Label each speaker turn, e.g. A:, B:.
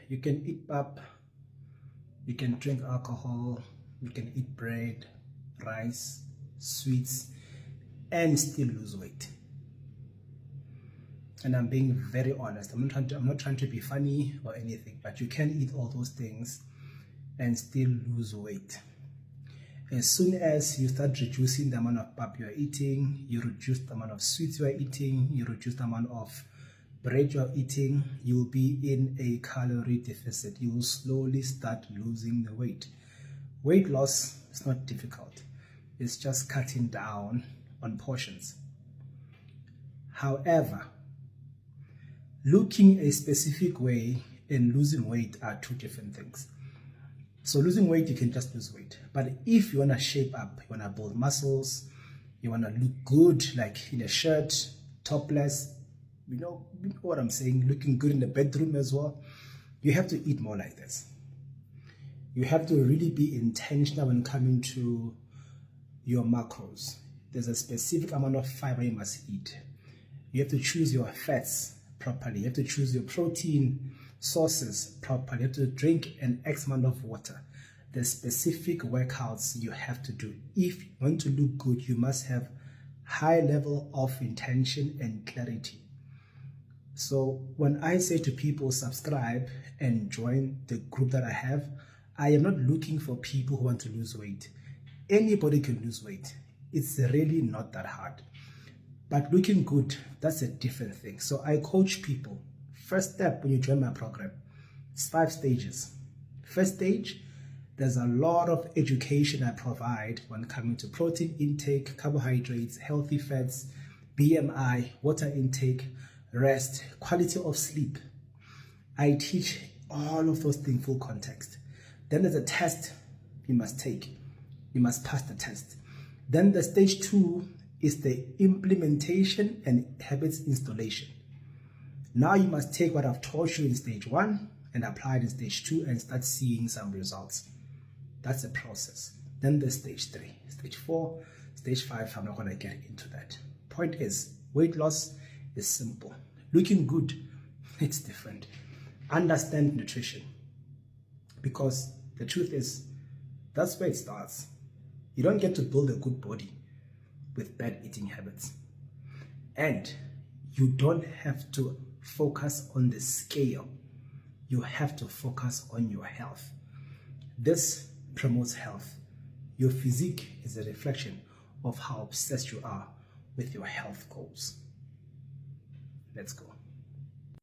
A: You can eat pap, you can drink alcohol, you can eat bread, rice, sweets, and still lose weight. And I'm being very honest. I'm not trying to be funny or anything, but you can eat all those things and still lose weight. As soon as you start reducing the amount of pap you are eating, you reduce the amount of sweets you are eating, you reduce the amount of bread you are eating, you will be in a calorie deficit. You will slowly start losing the weight. Weight loss is not difficult. It's just cutting down on portions. However, looking a specific way and losing weight are two different things. So losing weight, you can just lose weight. But if you want to shape up, you want to build muscles, you want to look good, like in a shirt, topless, you know what I'm saying, looking good in the bedroom as well, you have to eat more like this. You have to really be intentional when coming to your macros. There's a specific amount of fiber you must eat. You have to choose your fats properly. You have to choose your protein sources properly. You have to drink an X amount of water. There's specific workouts you have to do. If you want to look good, you must have high level of intention and clarity. So when I say to people, subscribe and join the group that I have, I am not looking for people who want to lose weight. Anybody can lose weight. It's really not that hard. But looking good, that's a different thing. So I coach people. First step when you join my program, it's 5 stages. First stage, there's a lot of education I provide when coming to protein intake, carbohydrates, healthy fats, BMI, water intake, rest, quality of sleep. I teach all of those things full context. Then there's a test you must take. You must pass the test. Then the stage 2 is the implementation and habits installation. Now you must take what I've taught you in stage 1 and apply it in stage 2 and start seeing some results. That's the process. Then there's stage 3, stage 4, stage 5. I'm not going to get into that. Point is, weight loss is simple. Looking good, it's different. Understand nutrition. Because the truth is, that's where it starts. You don't get to build a good body with bad eating habits. And you don't have to focus on the scale. You have to focus on your health. This promotes health. Your physique is a reflection of how obsessed you are with your health goals. Let's go.